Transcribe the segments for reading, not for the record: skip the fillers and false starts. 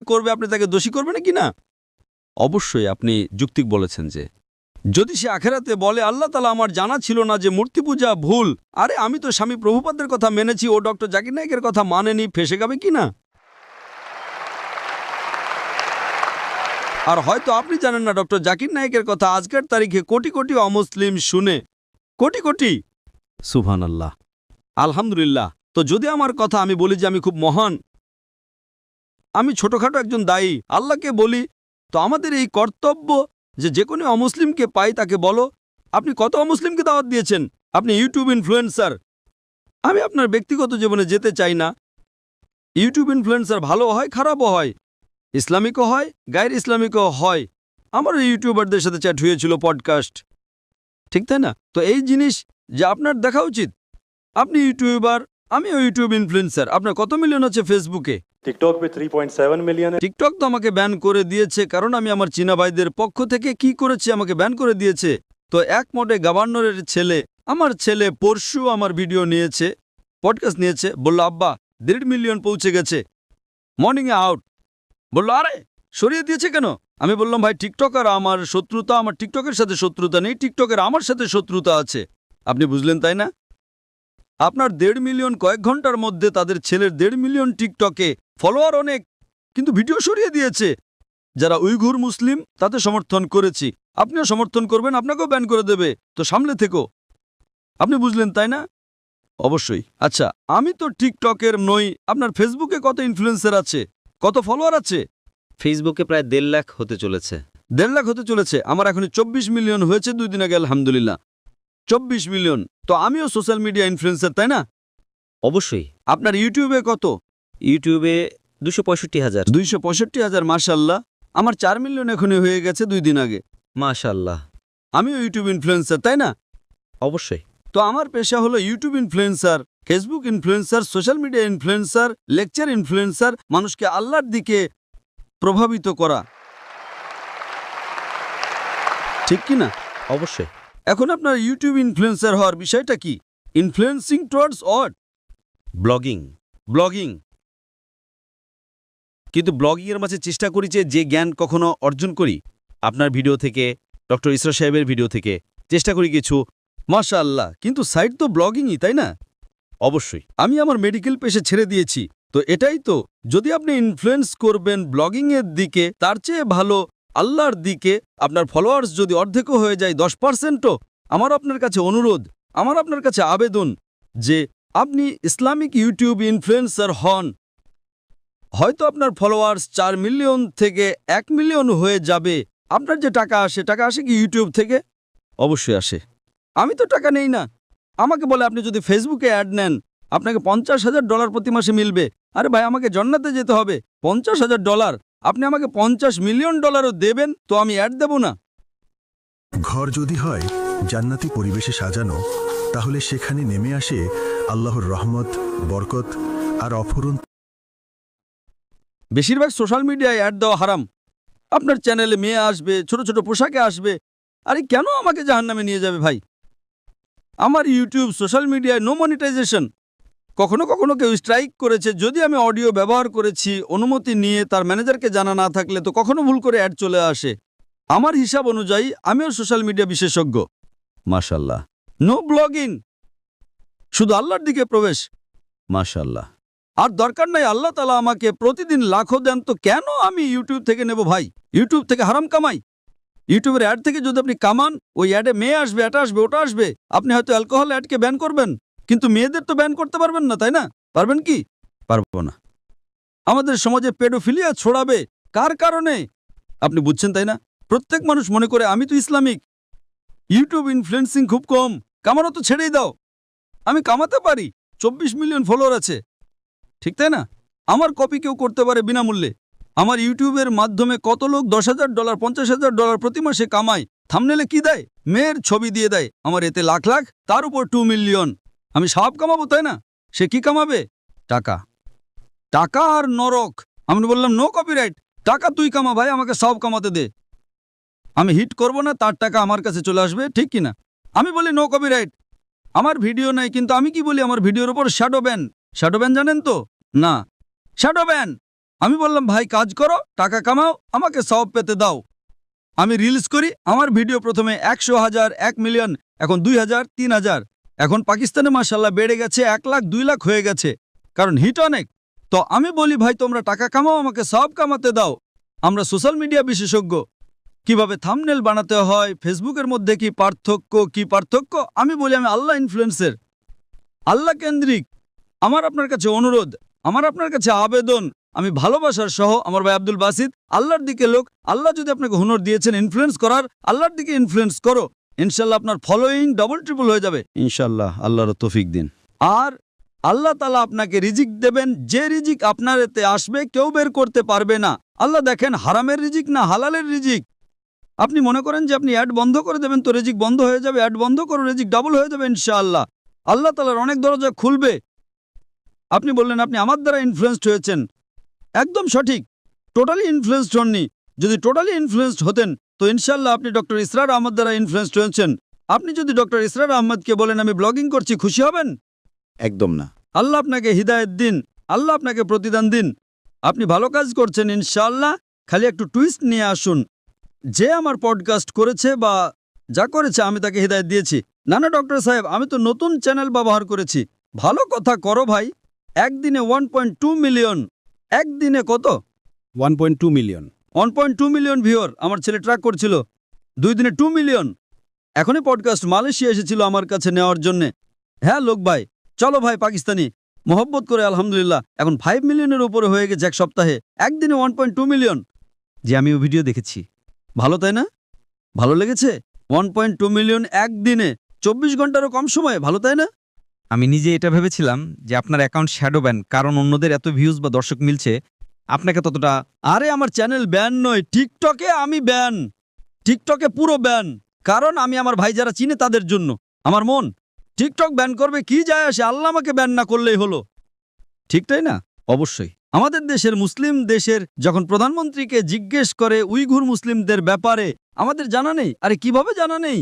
করবে আপনি তাকে দোষী করবেন কি না? অবশ্যই আপনি যুক্তিক বলেছেন যে যদি সে আখেরাতে বলে আল্লাহ তাআলা আমার জানা ছিল না যে মূর্তি পূজা ভুল, আরে আমি তো স্বামী প্রভুপাদের কথা মেনেছি, ও ডক্টর জাকির নায়েকের কথা মানেনি, ফেঁসে যাবে কি না? আর হয়তো আপনি জানেন না ডক্টর জাকির নায়েকের কথা আজকের তারিখে কোটি কোটি অমুসলিম শুনে, কোটি কোটি। সুবহানাল্লাহ, আলহামদুলিল্লাহ। তো যদি আমার কথা আমি বলি যে আমি খুব মহান, আমি ছোটখাটো একজন দায়ী, আল্লাহকে বলি, তো আমাদের এই কর্তব্য যে কোনো অমুসলিমকে পাই তাকে বলো আপনি কত অমুসলিমকে দাওয়াত দিয়েছেন, আপনি ইউটিউব ইনফ্লুয়েন্সার। আমি আপনার ব্যক্তিগত জীবনে যেতে চাই না। ইউটিউব ইনফ্লুয়েন্সার ভালো হয়, খারাপও হয়, ইসলামিকও হয়, গায়ের ইসলামিকও হয়। আমারও ইউটিউবারদের সাথে চ্যাট হয়েছিল, পডকাস্ট, ঠিক তাই না? তো এই জিনিস যে আপনার দেখা উচিত। আপনি ইউটিউবার, আমিও ইউটিউব ইনফ্লুয়েন্সার। আপনার কত মিলিয়ন আছে ফেসবুকে? टिकटॉक पे 3.7 मिलियन है। টিকটক তো আমাকে ব্যান করে দিয়েছে, কারণ আমি আমার চীনা ভাইদের পক্ষ থেকে কি করেছি, আমাকে ব্যান করে দিয়েছে। তো এক মোটে গভর্নরের ছেলে, আমার ছেলে পরশু আমার ভিডিও নিয়েছে, পডকাস্ট নিয়েছে, বলল আব্বা 1.5 মিলিয়ন পৌঁছে গেছে, মর্নিংয়ে আউট। বলল আরে সরিয়ে দিয়েছে কেন? আমি বললাম ভাই টিকটক আর আমার শত্রুতা, আমার টিকটকের সাথে শত্রুতা নেই, টিকটকের আমার সাথে শত্রুতা আছে। আপনি বুঝলেন তাই না? আপনার 1.5 মিলিয়ন কয়েক ঘন্টার মধ্যে, তাদের ছেলের 1.5 মিলিয়ন টিকটকে ফলোয়ার অনেক, কিন্তু ভিডিও সরিয়ে দিয়েছে। যারা উইঘুর মুসলিম তাতে সমর্থন করেছি, আপনিও সমর্থন করবেন, আপনাকেও ব্যান করে দেবে। তো সামলে থেকো। আপনি বুঝলেন তাই না? অবশ্যই। আচ্ছা, আমি তো টিকটকের নই। আপনার ফেসবুকে কত ইনফ্লুয়েন্সার আছে, কত ফলোয়ার আছে? ফেসবুকে প্রায় 1.5 লাখ হতে চলেছে। 1.5 লাখ হতে চলেছে। আমার এখনই 24 মিলিয়ন হয়েছে 2 দিন আগে, আলহামদুলিল্লাহ। 24 মিলিয়ন। তো আমিও সোশ্যাল মিডিয়া ইনফ্লুয়েন্সার, তাই না? অবশ্যই। আপনার ইউটিউবে কত? ইউটিউবে 265,000। 265,000, মাশাআল্লাহ। আমার 4 মিলিয়ন এখনই হয়ে গেছে 2 দিন আগে। মাশাআল্লাহ। আমিও ইউটিউব ইনফ্লুয়েন্সার, তাই না? অবশ্যই। তো আমার পেশা হলো YouTube influencer, Facebook influencer, social media influencer, lecture influencer, মানুষকে আল্লাহর দিকে প্রভাবিত করা, ঠিক কি না? অবশ্যই। এখন আপনার ইউটিউব ইনফ্লুয়েন্সার হওয়ার বিষয়টা কি? Influencing towards what? Blogging. Blogging. কিন্তু ব্লগিংয়ের মাঝে চেষ্টা করি যে জ্ঞান কখনো অর্জন করি আপনার ভিডিও থেকে, ডক্টর ইসরা সাহেবের ভিডিও থেকে চেষ্টা করি কিছু, মাশাআল্লাহ। কিন্তু সাইট তো ব্লগিংই, তাই না? অবশ্যই। আমি আমার মেডিকেল পেশে ছেড়ে দিয়েছি। তো এটাই তো, যদি আপনি ইনফ্লুয়েন্স করবেন ব্লগিংয়ের দিকে, তার চেয়ে ভালো আল্লাহর দিকে। আপনার ফলোয়ার্স যদি অর্ধেকও হয়ে যায়, 10%ও, আমার আপনার কাছে অনুরোধ, আমার আপনার কাছে আবেদন যে আপনি ইসলামিক ইউটিউব ইনফ্লুয়েন্সার হন। হয়তো আপনার ফলোয়ার্স 4 মিলিয়ন থেকে 1 মিলিয়ন হয়ে যাবে। আপনার যে টাকা আসে কি ইউটিউব থেকে? অবশ্যই আসে। আমি তো টাকা নেই না। আমাকে বলে আপনি যদি ফেসবুকে অ্যাড নেন আপনাকে $50,000 প্রতি মাসে মিলবে। আরে ভাই, আমাকে জান্নাতে যেতে হবে, $50,000। আপনি আমাকে $50 মিলিয়ন দেবেন, তো আমি অ্যাড দেব না। ঘর যদি হয় জান্নাতি পরিবেশে সাজানো, তাহলে সেখানে নেমে আসে আল্লাহর রহমত, বরকত আর অফুরন্ত। বেশিরভাগ সোশ্যাল মিডিয়ায় অ্যাড দেওয়া হারাম। আপনার চ্যানেলে মেয়ে আসবে, ছোট ছোট পোশাকে আসবে। আরে কেন আমাকে জাহান্নামে নিয়ে যাবে ভাই? আমার ইউটিউব সোশ্যাল মিডিয়ায় নো মনিটাইজেশন। কখনো কখনো কেউ স্ট্রাইক করেছে, যদি আমি অডিও ব্যবহার করেছি অনুমতি নিয়ে, তার ম্যানেজারকে জানা না থাকলে, তো কখনো ভুল করে অ্যাড চলে আসে। আমার হিসাব অনুযায়ী আমিও সোশ্যাল মিডিয়া বিশেষজ্ঞ, মাশাআল্লাহ। নো ব্লগিং, শুধু আল্লাহর দিকে প্রবেশ, মাশাআল্লাহ। আর দরকার নাই আল্লাহ তাআলা আমাকে প্রতিদিন লাখো দেন, তো কেন আমি ইউটিউব থেকে নেব ভাই? ইউটিউব থেকে হারাম কামাই। ইউটিউবের অ্যাড থেকে যদি আপনি কামান, ওই অ্যাডে মেয়ে আসবে, এটা আসবে, ওটা আসবে। আপনি হয়তো অ্যালকোহল অ্যাডকে ব্যান করবেন, কিন্তু মেয়েদের তো ব্যান করতে পারবেন না, তাই না? পারবেন কি? পারবো না। আমাদের সমাজে পেডোফিলিয়া ছড়াবে কার কারণে? আপনি বুঝছেন তাই না? প্রত্যেক মানুষ মনে করে আমি তো ইসলামিক, ইউটিউব ইনফ্লুয়েন্সিং খুব কম, কামানো তো ছেড়েই দাও। আমি কামাতে পারি, 24 মিলিয়ন ফলোয়ার আছে, ঠিক তাই না? আমার কপি কেউ করতে পারে বিনামূল্যে। আমার ইউটিউবের মাধ্যমে কত লোক $10,000, $50,000 প্রতি মাসে কামায়। থাম্বনেলে কি দেয়? মেয়ের ছবি দিয়ে দেয়। আমার এতে লাখ লাখ, তার উপর 2 মিলিয়ন। আমি সব কামাবো, তাই না? সে কি কামাবে? টাকা। টাকা আর নরক। আমি বললাম নো কপিরাইট, টাকা তুই কামা ভাই, আমাকে সব কামাতে দে। আমি হিট করব না, তার টাকা আমার কাছে চলে আসবে, ঠিক কিনা? আমি বলি নো কপিরাইট, আমার ভিডিও নাই, কিন্তু আমি কি বলি আমার ভিডিওর উপর শ্যাডো ব্যান। শ্যাডো ব্যান জানেন তো? না, শ্যাডো ব্যান। আমি বললাম ভাই কাজ করো, টাকা কামাও, আমাকে সওয়াব পেতে দাও। আমি রিলস করি, আমার ভিডিও প্রথমে 100,000, 1 মিলিয়ন, এখন 2,000, 3,000, এখন পাকিস্তানে মাশাআল্লাহ বেড়ে গেছে 1 লাখ, 2 লাখ হয়ে গেছে, কারণ হিট অনেক। তো আমি বলি ভাই তোমরা টাকা কামাও, আমাকে সওয়াব কামাতে দাও। আমরা সোশ্যাল মিডিয়া বিশেষজ্ঞ, কিভাবে থাম্বনেল বানাতে হয়, ফেসবুকের মধ্যে কি পার্থক্য, আমি বলি আমি আল্লাহ ইনফ্লুয়েন্সের, আল্লাহ কেন্দ্রিক। আমার আপনার কাছে অনুরোধ, আমার আপনার কাছে আবেদন, আমি ভালোবাসার সহ আমার ভাই আব্দুল বাসিত, আল্লাহর দিকে লোক, আল্লাহ যদি আপনাকে হুনর দিয়েছেন ইনফ্লুয়েন্স করার, আল্লাহর দিকে ইনফ্লুয়েন্স করো, ইনশাল্লাহ আপনার ফলোয়িং ডবল ট্রিপল হয়ে যাবে ইনশাল্লাহ, আল্লাহর তৌফিক দিন। আর আল্লাহ তাআলা আপনাকে রিজিক দেবেন, যে রিজিক আপনার এতে আসবে কেউ বের করতে পারবে না। আল্লাহ দেখেন হারামের রিজিক না হালালের রিজিক। আপনি মনে করেন যে আপনি অ্যাড বন্ধ করে দেবেন তো রিজিক বন্ধ হয়ে যাবে, অ্যাড বন্ধ করো রিজিক ডাবল হয়ে যাবে ইনশাআল্লাহ। আল্লাহ তাআলার অনেক দরজা খুলবে। আপনি বললেন আপনি আমার দ্বারা ইনফ্লুয়েসড হয়েছেন, একদম সঠিক, টোটালি ইনফ্লুয়েসড হননি। যদি টোটালি ইনফ্লুয়েসড হতেন তো ইনশাআল্লাহ আপনি ডক্টর ইসরার আহমদ দ্বারা ইনফ্লুয়েসড হয়েছেন। আপনি যদি ডক্টর ইসরার আহমদকে বলেন আমি ব্লগিং করছি, খুশি হবেন? একদম না। আল্লাহ আপনাকে হিদায়েত দিন, আল্লাহ আপনাকে প্রতিদান দিন। আপনি ভালো কাজ করছেন ইনশাআল্লাহ, খালি একটু টুইস্ট নিয়ে আসুন। যে আমার পডকাস্ট করেছে বা যা করেছে আমি তাকে হিদায়েত দিয়েছি। না না ডক্টর সাহেব, আমি তো নতুন চ্যানেল ব্যবহার করেছি। ভালো কথা করো ভাই, একদিনে 1.2 মিলিয়ন, একদিনে কত? 1.2 মিলিয়ন। 1.2 মিলিয়ন ভিউয়ার আমার ছেলে ট্র্যাক করছিল, 2 দিনে 2 মিলিয়ন। এখনই পডকাস্ট মালয়েশিয়া এসেছিল আমার কাছে নেওয়ার জন্যে। হ্যাঁ লোক ভাই, চলো ভাই পাকিস্তানি, মোহব্বত করে আলহামদুলিল্লাহ এখন 5 মিলিয়নের উপরে হয়ে গেছে এক সপ্তাহে, একদিনে 1.2 মিলিয়ন। যে আমি ওই ভিডিও দেখেছি, ভালো তাই না? ভালো লেগেছে? 1.2 মিলিয়ন একদিনে, 24 ঘন্টারও কম সময়ে, ভালো তাই না? আমি নিজে এটা ভেবেছিলাম যে আপনার অ্যাকাউন্ট শ্যাডো ব্যান, কারণ অন্যদের এত ভিউজ বা দর্শক মিলছে, আপনাকে ততটা। আরে আমার চ্যানেল ব্যান নয়, টিকটকে আমি ব্যান, টিকটকে পুরো ব্যান। কারণ আমি আমার ভাই যারা চিনে তাদের জন্য, আমার মন। টিকটক ব্যান করবে কি যায় আসে, আল্লাহ আমাকে ব্যান না করলেই হলো, ঠিক তাই না? অবশ্যই। আমাদের দেশের মুসলিম দেশের যখন প্রধানমন্ত্রীকে জিজ্ঞেস করে উইঘুর মুসলিমদের ব্যাপারে, আমাদের জানা নেই। আরে কিভাবে জানা নেই?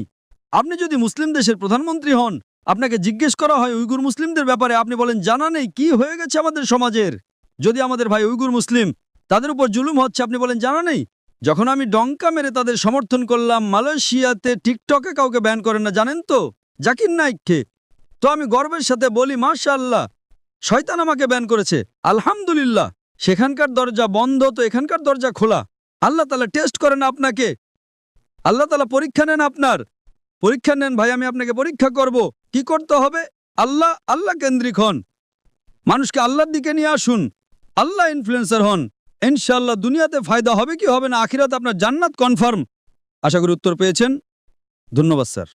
আপনি যদি মুসলিম দেশের প্রধানমন্ত্রী হন, আপনাকে জিজ্ঞেস করা হয় উইঘুর মুসলিমদের ব্যাপারে, আপনি বলেন জানা নেই। কি হয়ে গেছে আমাদের সমাজের? যদি আমাদের ভাই উইঘুর মুসলিম, তাদের উপর জুলুম হচ্ছে, আপনি বলেন জানা নেই। যখন আমি ডঙ্কা মেরে তাদের সমর্থন করলাম, মালয়েশিয়াতে টিকটকে কাউকে ব্যান করেন না, জানেন তো? জাকির নাইককে। তো আমি গর্বের সাথে বলি মাশাআল্লাহ, শয়তান আমাকে ব্যান করেছে, আলহামদুলিল্লাহ। সেখানকার দরজা বন্ধ তো এখানকার দরজা খোলা। আল্লাহ তাআলা টেস্ট করেন আপনাকে, আল্লাহ তাআলা পরীক্ষা নেন, আপনার পরীক্ষা নেন ভাই। আমি আপনাকে পরীক্ষা করব, কি করতে হবে? আল্লাহ কেন্দ্রিক হন, মানুষকে আল্লাহর দিকে নিয়ে আসুন, আল্লাহ ইনফ্লুয়েন্সার হন। ইনশাআল্লাহ দুনিয়াতে ফায়দা হবে কি হবে না, আখিরাতে আপনার জান্নাত কনফার্ম। আশা করি উত্তর পেয়েছেন। ধন্যবাদ স্যার।